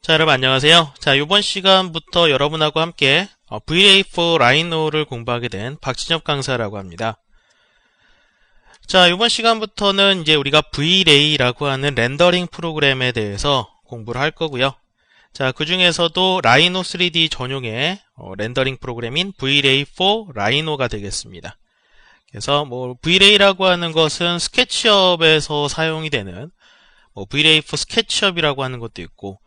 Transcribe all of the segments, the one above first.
자, 여러분 안녕하세요. 자, 이번 시간부터 여러분하고 함께 V-Ray4 라이노를 공부하게 된 박진엽 강사라고 합니다. 자, 이번 시간부터는 이제 우리가 V-Ray라고 하는 렌더링 프로그램에 대해서 공부를 할 거고요. 자, 그 중에서도 라이노 3D 전용의 렌더링 프로그램인 V-Ray4 라이노가 되겠습니다. 그래서 V-Ray라고 하는 것은 스케치업에서 사용이 되는 V-Ray4 스케치업이라고 하는 것도 있고,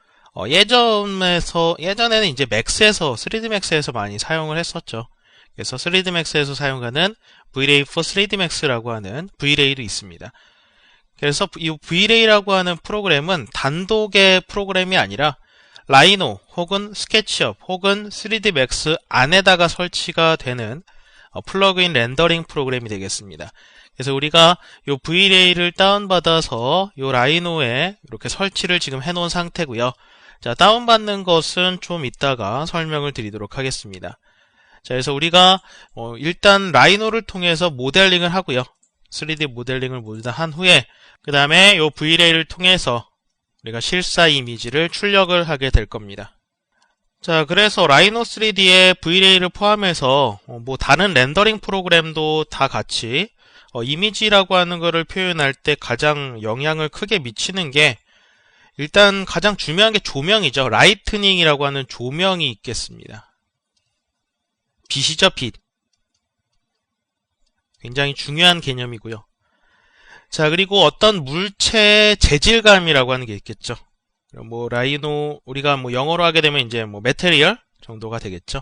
예전에는 이제 맥스에서, 3D 맥스에서 많이 사용을 했었죠. 그래서 3D 맥스에서 사용하는 V-Ray4 3D Max라고 하는 V-Ray도 있습니다. 그래서 이 V-Ray라고 하는 프로그램은 단독의 프로그램이 아니라 라이노 혹은 스케치업 혹은 3D 맥스 안에다가 설치가 되는 플러그인 렌더링 프로그램이 되겠습니다. 그래서 우리가 이 V-Ray를 다운받아서 이 라이노에 이렇게 설치를 지금 해놓은 상태고요. 자, 다운받는 것은 좀 이따가 설명을 드리도록 하겠습니다. 자, 그래서 우리가 일단 라이노를 통해서 모델링을 하고요. 3D 모델링을 모두 다 한 후에 그 다음에 이 V-Ray를 통해서 우리가 실사 이미지를 출력을 하게 될 겁니다. 자, 그래서 라이노 3D에 V-Ray를 포함해서 다른 렌더링 프로그램도 다 같이 이미지라고 하는 것을 표현할 때 가장 영향을 크게 미치는 게 일단 가장 중요한 게 조명이죠. 라이트닝이라고 하는 조명이 있겠습니다. 빛이죠, 빛. 굉장히 중요한 개념이고요. 자, 그리고 어떤 물체의 재질감이라고 하는 게 있겠죠. 라이노, 우리가 영어로 하게 되면 이제 메테리얼 정도가 되겠죠.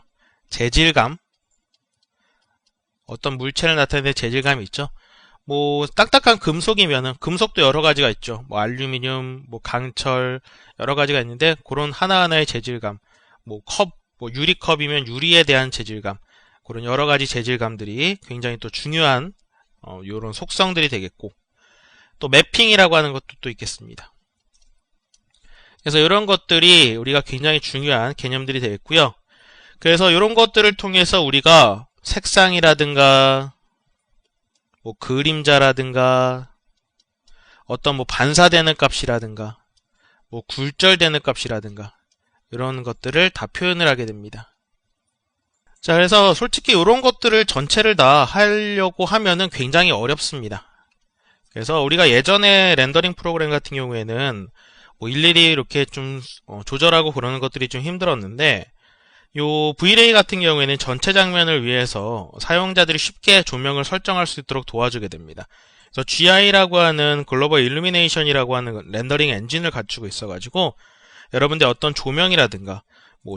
재질감. 어떤 물체를 나타내는 재질감이 있죠. 딱딱한 금속이면은, 금속도 여러 가지가 있죠. 알루미늄, 강철, 여러 가지가 있는데, 그런 하나하나의 재질감. 유리컵이면 유리에 대한 재질감. 그런 여러 가지 재질감들이 굉장히 또 중요한, 요런 속성들이 되겠고, 또 매핑이라고 하는 것도 또 있겠습니다. 그래서 이런 것들이 우리가 굉장히 중요한 개념들이 되겠고요. 그래서 이런 것들을 통해서 우리가 색상이라든가, 그림자라든가, 어떤 반사되는 값이라든가, 굴절되는 값이라든가, 이런 것들을 다 표현을 하게 됩니다. 자, 그래서 솔직히 이런 것들을 전체를 다 하려고 하면은 굉장히 어렵습니다. 그래서 우리가 예전에 렌더링 프로그램 같은 경우에는 일일이 이렇게 좀 조절하고 그러는 것들이 좀 힘들었는데, 요 V-Ray 같은 경우에는 전체 장면을 위해서 사용자들이 쉽게 조명을 설정할 수 있도록 도와주게 됩니다. 그래서 GI라고 하는 글로벌 일루미네이션이라고 하는 렌더링 엔진을 갖추고 있어가지고 여러분들 어떤 조명이라든가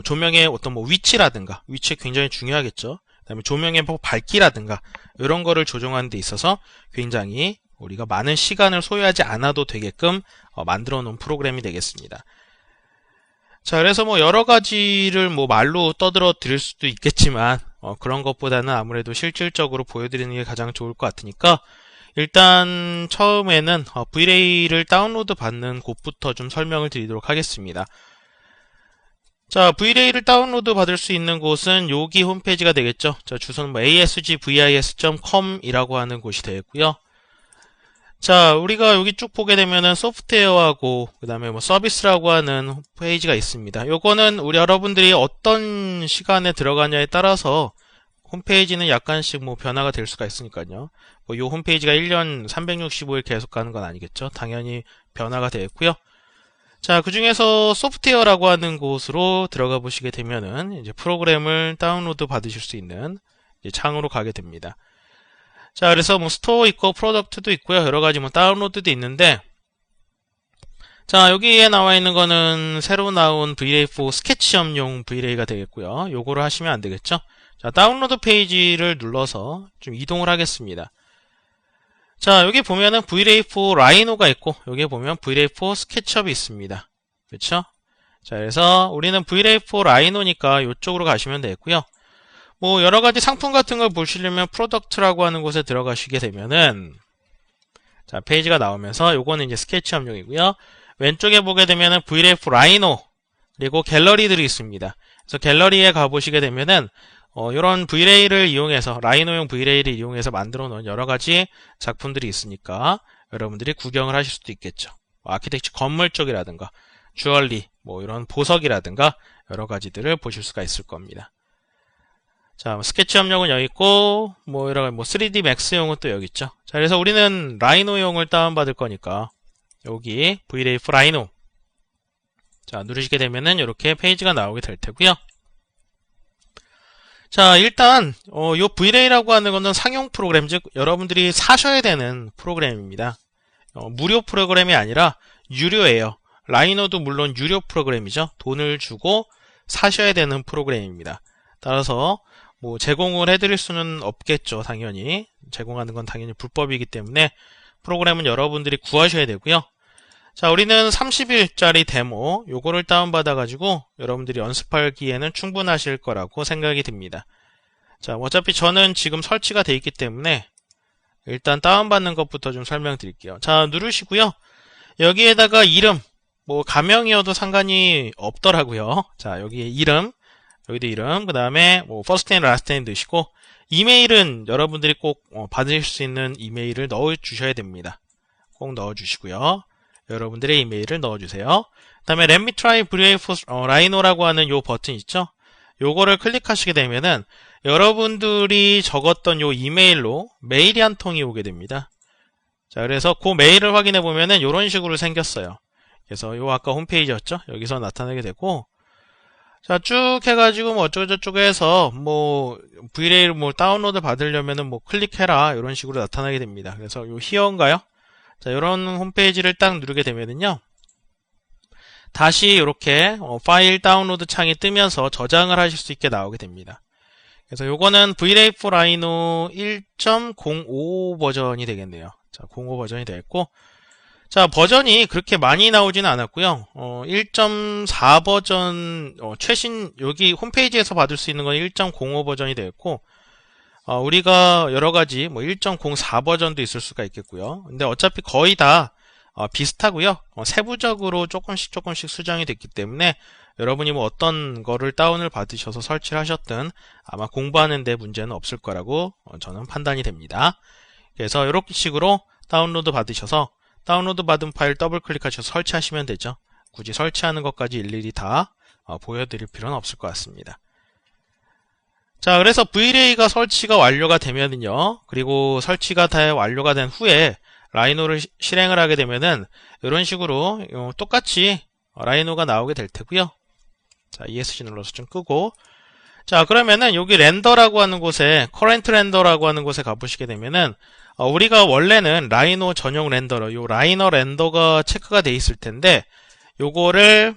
조명의 어떤 위치라든가, 위치 굉장히 중요하겠죠. 그다음에 조명의 밝기라든가 이런 거를 조정하는 데 있어서 굉장히 우리가 많은 시간을 소요하지 않아도 되게끔 만들어 놓은 프로그램이 되겠습니다. 자, 그래서 여러 가지를 말로 떠들어 드릴 수도 있겠지만, 그런 것보다는 아무래도 실질적으로 보여드리는 게 가장 좋을 것 같으니까, 일단 처음에는 V-Ray를 다운로드 받는 곳부터 좀 설명을 드리도록 하겠습니다. 자, V-Ray를 다운로드 받을 수 있는 곳은 여기 홈페이지가 되겠죠. 자, 주소는 asgvis.com 이라고 하는 곳이 되겠고요. 자, 우리가 여기 쭉 보게 되면은 소프트웨어하고 그 다음에 서비스라고 하는 페이지가 있습니다. 요거는 우리 여러분들이 어떤 시간에 들어가냐에 따라서 홈페이지는 약간씩 변화가 될 수가 있으니까요. 요 홈페이지가 1년 365일 계속 가는 건 아니겠죠. 당연히 변화가 되겠고요. 자, 그 중에서 소프트웨어라고 하는 곳으로 들어가 보시게 되면은 이제 프로그램을 다운로드 받으실 수 있는 이제 창으로 가게 됩니다. 자, 그래서 스토어 있고 프로덕트도 있고요. 여러 가지 다운로드도 있는데, 자, 여기에 나와 있는 거는 새로 나온 V-Ray4 스케치업용 V-Ray가 되겠고요. 요거를 하시면 안 되겠죠. 자, 다운로드 페이지를 눌러서 좀 이동을 하겠습니다. 자, 여기 보면은 V-Ray4 라이노가 있고, 여기 보면 V-Ray4 스케치업이 있습니다. 그렇죠? 자, 그래서 우리는 V-Ray4 라이노니까 이쪽으로 가시면 되겠고요. 여러 가지 상품 같은 걸 보시려면 프로덕트라고 하는 곳에 들어가시게 되면은, 자, 페이지가 나오면서 요거는 이제 스케치업용이고요. 왼쪽에 보게 되면은 V-Ray4 라이노, 그리고 갤러리들이 있습니다. 그래서 갤러리에 가보시게 되면은, 이런 V-Ray를 이용해서, 라이노용 V-Ray를 이용해서 만들어 놓은 여러 가지 작품들이 있으니까 여러분들이 구경을 하실 수도 있겠죠. 아키텍처 건물 쪽이라든가, 주얼리, 뭐 이런 보석이라든가 여러 가지들을 보실 수가 있을 겁니다. 자, 스케치 협력은 여기 있고, 뭐 여러 가지 3D Max용은 또 여기 있죠. 자, 그래서 우리는 라이노용을 다운받을 거니까 여기 VRAF 라이노. 자, 누르시게 되면은 이렇게 페이지가 나오게 될 테고요. 자, 일단 요 VRA라고 하는 거는 상용 프로그램, 즉 여러분들이 사셔야 되는 프로그램입니다. 무료 프로그램이 아니라 유료예요. 라이노도 물론 유료 프로그램이죠. 돈을 주고 사셔야 되는 프로그램입니다. 따라서 뭐 제공을 해드릴 수는 없겠죠. 당연히 제공하는 건 당연히 불법이기 때문에 프로그램은 여러분들이 구하셔야 되고요. 자, 우리는 30일짜리 데모 요거를 다운받아 가지고 여러분들이 연습하기에는 충분하실 거라고 생각이 듭니다. 자, 어차피 저는 지금 설치가 돼 있기 때문에 일단 다운받는 것부터 좀 설명드릴게요. 자, 누르시고요. 여기에다가 이름, 뭐 가명이어도 상관이 없더라고요. 자, 여기에 이름, 여기도 이름, 그 다음에 뭐 first name, last name 넣으시고, 이메일은 여러분들이 꼭 받으실 수 있는 이메일을 넣어주셔야 됩니다. 꼭 넣어주시고요. 여러분들의 이메일을 넣어주세요. 그 다음에 Let me try VRAF Rhino라고 하는 요 버튼 있죠? 요거를 클릭하시게 되면은 여러분들이 적었던 요 이메일로 메일이 한 통이 오게 됩니다. 자, 그래서 그 메일을 확인해 보면은 요런 식으로 생겼어요. 그래서 요 아까 홈페이지였죠? 여기서 나타나게 되고, 자, 쭉 해가지고 뭐 어쩌고저쩌고 해서 뭐 VRA를 뭐 다운로드 받으려면은 뭐 클릭해라 이런 식으로 나타나게 됩니다. 그래서 요 히어인가요? 자, 이런 홈페이지를 딱 누르게 되면은요, 다시 이렇게 파일 다운로드 창이 뜨면서 저장을 하실 수 있게 나오게 됩니다. 그래서 요거는 VRAF Rhino 1.05 버전이 되겠네요. 자, 05 버전이 되겠고, 자, 버전이 그렇게 많이 나오지는 않았고요. 1.4 버전 최신 여기 홈페이지에서 받을 수 있는 건 1.05 버전이 되겠고, 우리가 여러 가지 뭐 1.04 버전도 있을 수가 있겠고요. 근데 어차피 거의 다 비슷하고요. 세부적으로 조금씩 수정이 됐기 때문에 여러분이 뭐 어떤 거를 다운을 받으셔서 설치를 하셨든 아마 공부하는 데 문제는 없을 거라고 저는 판단이 됩니다. 그래서 이렇게 식으로 다운로드 받으셔서 다운로드 받은 파일 더블 클릭하셔서 설치하시면 되죠. 굳이 설치하는 것까지 일일이 다 보여드릴 필요는 없을 것 같습니다. 자, 그래서 VRA가 설치가 완료가 되면은요, 그리고 설치가 다 완료가 된 후에 라이노를 실행을 하게 되면은 이런 식으로 똑같이 라이노가 나오게 될 테고요. 자, ESC 눌러서 좀 끄고, 자, 그러면은 여기 렌더라고 하는 곳에 커런트 렌더라고 하는 곳에 가보시게 되면은 우리가 원래는 라이노 전용 렌더러, 요 라이너 렌더가 체크가 돼 있을 텐데 요거를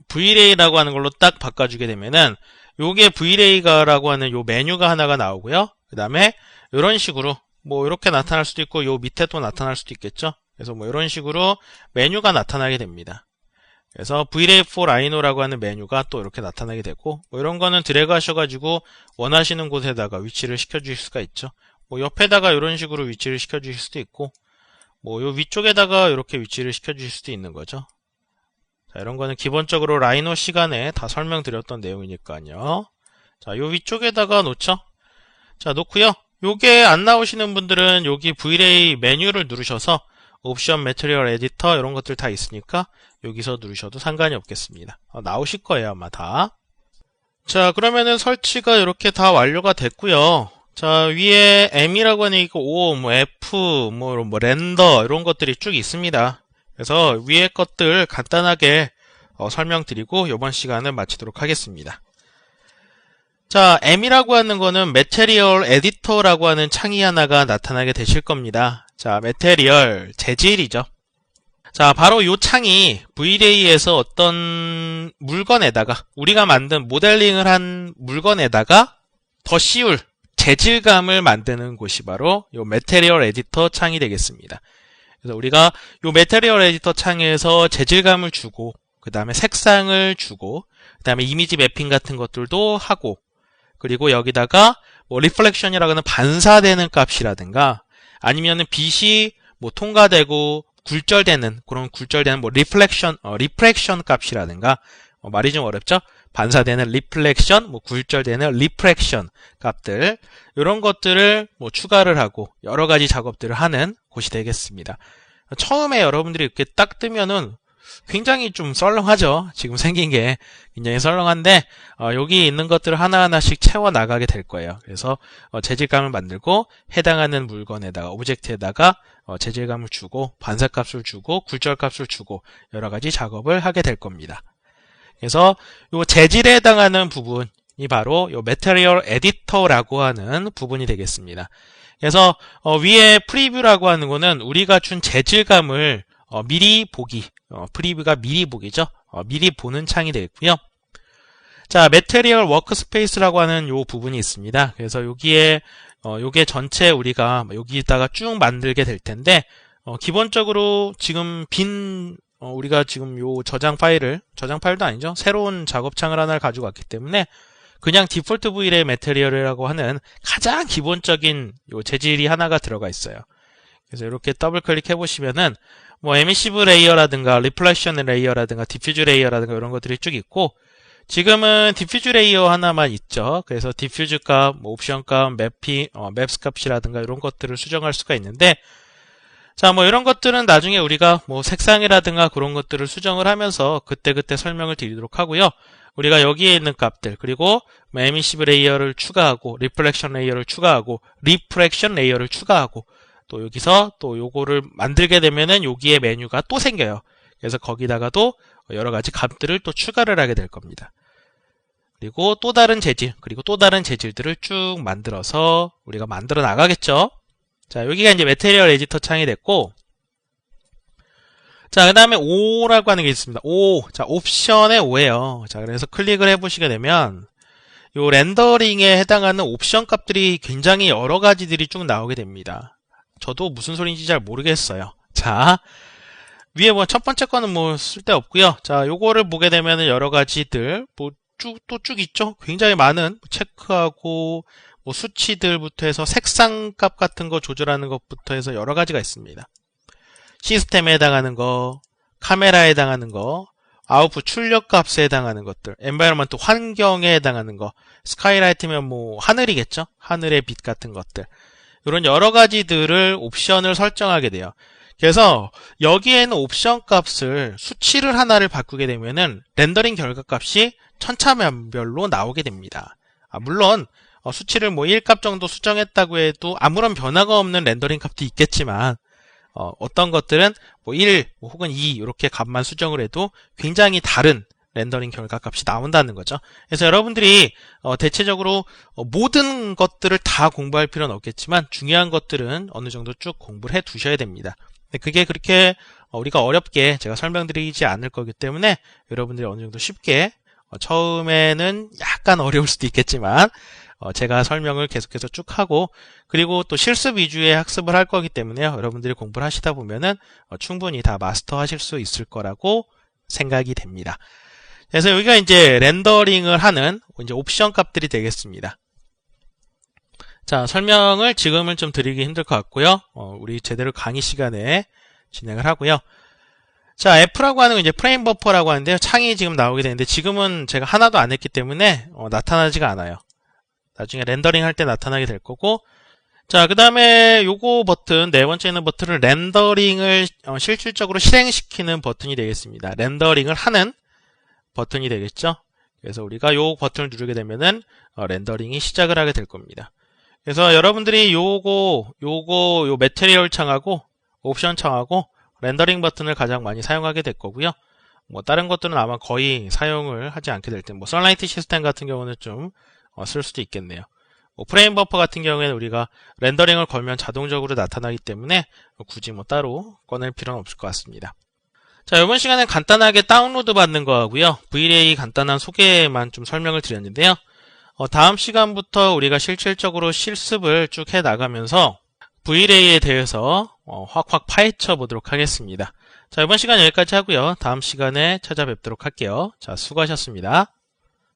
VRA라고 하는 걸로 딱 바꿔주게 되면은 요게 VRA라고 하는 요 메뉴가 하나가 나오고요. 그 다음에 이런 식으로 뭐 이렇게 나타날 수도 있고 요 밑에 또 나타날 수도 있겠죠. 그래서 뭐 이런 식으로 메뉴가 나타나게 됩니다. 그래서 VRAF Rhino라고 하는 메뉴가 또 이렇게 나타나게 되고, 뭐 이런 거는 드래그 하셔가지고 원하시는 곳에다가 위치를 시켜주실 수가 있죠. 뭐 옆에다가 이런 식으로 위치를 시켜주실 수도 있고, 뭐 요 위쪽에다가 이렇게 위치를 시켜주실 수도 있는 거죠. 자, 이런 거는 기본적으로 라이노 시간에 다 설명드렸던 내용이니까요. 자, 요 위쪽에다가 놓죠. 자, 놓고요. 요게 안 나오시는 분들은 여기 VRA 메뉴를 누르셔서 옵션, 매트리얼, 에디터 이런 것들 다 있으니까 여기서 누르셔도 상관이 없겠습니다. 나오실 거예요, 아마 다. 자, 그러면은 설치가 이렇게 다 완료가 됐고요. 자, 위에 M이라고 하는 이거 O, 뭐 F, 뭐 렌더 이런 것들이 쭉 있습니다. 그래서 위에 것들 간단하게 설명드리고 이번 시간을 마치도록 하겠습니다. 자, M이라고 하는 거는 매테리얼 에디터라고 하는 창이 하나가 나타나게 되실 겁니다. 자, 매테리얼, 재질이죠. 자, 바로 요 창이 VRA에서 어떤 물건에다가 우리가 만든 모델링을 한 물건에다가 더 씌울 재질감을 만드는 곳이 바로 요 매테리얼 에디터 창이 되겠습니다. 그래서 우리가 요 매테리얼 에디터 창에서 재질감을 주고 그 다음에 색상을 주고 그 다음에 이미지 매핑 같은 것들도 하고, 그리고 여기다가 뭐 리플렉션이라고 하는 반사되는 값이라든가 아니면은 빛이 뭐 통과되고 굴절되는 그런 굴절되는 뭐 리프렉션 값이라든가 말이 좀 어렵죠? 반사되는 리플렉션, 뭐 굴절되는 리프렉션 값들, 이런 것들을 뭐 추가를 하고 여러 가지 작업들을 하는 곳이 되겠습니다. 처음에 여러분들이 이렇게 딱 뜨면은 굉장히 좀 썰렁하죠. 지금 생긴 게 굉장히 썰렁한데 여기 있는 것들을 하나하나씩 채워 나가게 될 거예요. 그래서 재질감을 만들고 해당하는 물건에다가 오브젝트에다가 재질감을 주고 반사값을 주고 굴절값을 주고 여러 가지 작업을 하게 될 겁니다. 그래서 이 재질에 해당하는 부분이 바로 이 Material Editor라고 하는 부분이 되겠습니다. 그래서 위에 프리뷰라고 하는 거는 우리가 준 재질감을 미리 보기, 프리뷰가 미리 보기죠. 미리 보는 창이 되겠고요. 자, Material Workspace라고 하는 요 부분이 있습니다. 그래서 여기에 요게 전체 우리가 여기다가 쭉 만들게 될 텐데 기본적으로 지금 우리가 지금 요 저장파일도 아니죠. 새로운 작업창을 하나를 가지고 왔기 때문에 그냥 디폴트 V1의 메테리얼이라고 하는 가장 기본적인 요 재질이 하나가 들어가 있어요. 그래서 이렇게 더블 클릭해 보시면은 뭐 에미시브 레이어라든가 리플렉션 레이어라든가 디퓨즈 레이어라든가 이런 것들이 쭉 있고 지금은 디퓨즈 레이어 하나만 있죠. 그래서 디퓨즈 값, 뭐 옵션 값, 맵스 값이라든가 이런 것들을 수정할 수가 있는데 자, 뭐 이런 것들은 나중에 우리가 뭐 색상이라든가 그런 것들을 수정을 하면서 그때그때 설명을 드리도록 하고요. 우리가 여기에 있는 값들 그리고 에미시브 레이어를 추가하고 리플렉션 레이어를 추가하고 리프렉션 레이어를 추가하고 또 여기서 또 요거를 만들게 되면은 여기에 메뉴가 또 생겨요. 그래서 거기다가도 여러 가지 값들을 또 추가를 하게 될 겁니다. 그리고 또 다른 재질 그리고 또 다른 재질들을 쭉 만들어서 우리가 만들어 나가겠죠. 자, 여기가 이제 메테리얼 에디터 창이 됐고 자, 그 다음에 O라고 하는 게 있습니다. 자, 옵션의 O예요. 자, 그래서 클릭을 해보시게 되면 요 렌더링에 해당하는 옵션 값들이 굉장히 여러 가지들이 쭉 나오게 됩니다. 저도 무슨 소리인지 잘 모르겠어요. 자, 위에 뭐 첫 번째 거는 뭐 쓸데없고요. 자, 요거를 보게 되면은 여러 가지들 뭐 또 쭉 있죠. 굉장히 많은 체크하고 뭐 수치들부터 해서 색상값 같은 거 조절하는 것부터 해서 여러 가지가 있습니다. 시스템에 해당하는 거, 카메라에 해당하는 거, 아웃풋 출력 값에 해당하는 것들, 엔바이러먼트 환경에 해당하는 거, 스카이라이트면 뭐 하늘이겠죠? 하늘의 빛 같은 것들. 이런 여러 가지들을 옵션을 설정하게 돼요. 그래서 여기에는 옵션 값을 수치를 하나를 바꾸게 되면은 렌더링 결과 값이 천차만별로 나오게 됩니다. 물론 수치를 뭐 1값 정도 수정했다고 해도 아무런 변화가 없는 렌더링 값도 있겠지만 어떤 것들은 뭐 1 혹은 2 이렇게 값만 수정을 해도 굉장히 다른 렌더링 결과 값이 나온다는 거죠. 그래서 여러분들이 대체적으로 모든 것들을 다 공부할 필요는 없겠지만 중요한 것들은 어느 정도 쭉 공부를 해 두셔야 됩니다. 그게 그렇게 우리가 어렵게 제가 설명드리지 않을 거기 때문에 여러분들이 어느 정도 쉽게 처음에는 약간 어려울 수도 있겠지만 제가 설명을 계속해서 쭉 하고 그리고 또 실습 위주의 학습을 할 거기 때문에요. 여러분들이 공부를 하시다 보면은 충분히 다 마스터 하실 수 있을 거라고 생각이 됩니다. 그래서 여기가 이제 렌더링을 하는 이제 옵션 값들이 되겠습니다. 자, 설명을 지금은 좀 드리기 힘들 것 같고요. 우리 제대로 강의 시간에 진행을 하고요. 자, F라고 하는 건 이제 프레임 버퍼라고 하는데요. 창이 지금 나오게 되는데 지금은 제가 하나도 안 했기 때문에 나타나지가 않아요. 나중에 렌더링 할 때 나타나게 될 거고 자, 그 다음에 요거 버튼, 네 번째 있는 버튼은 렌더링을 실질적으로 실행시키는 버튼이 되겠습니다. 렌더링을 하는 버튼이 되겠죠. 그래서 우리가 요 버튼을 누르게 되면은 렌더링이 시작을 하게 될 겁니다. 그래서 여러분들이 요 메테리얼 창하고 옵션 창하고 렌더링 버튼을 가장 많이 사용하게 될 거고요. 뭐 다른 것들은 아마 거의 사용을 하지 않게 될 텐데 뭐 선라이트 시스템 같은 경우는 좀 쓸 수도 있겠네요. 뭐 프레임 버퍼 같은 경우에는 우리가 렌더링을 걸면 자동적으로 나타나기 때문에 굳이 뭐 따로 꺼낼 필요는 없을 것 같습니다. 자, 이번 시간엔 간단하게 다운로드 받는 거 하고요. V-Ray 간단한 소개만 좀 설명을 드렸는데요. 다음 시간부터 우리가 실질적으로 실습을 쭉 해 나가면서 V-Ray에 대해서 확 파헤쳐 보도록 하겠습니다. 자, 이번 시간 여기까지 하고요. 다음 시간에 찾아뵙도록 할게요. 자, 수고하셨습니다.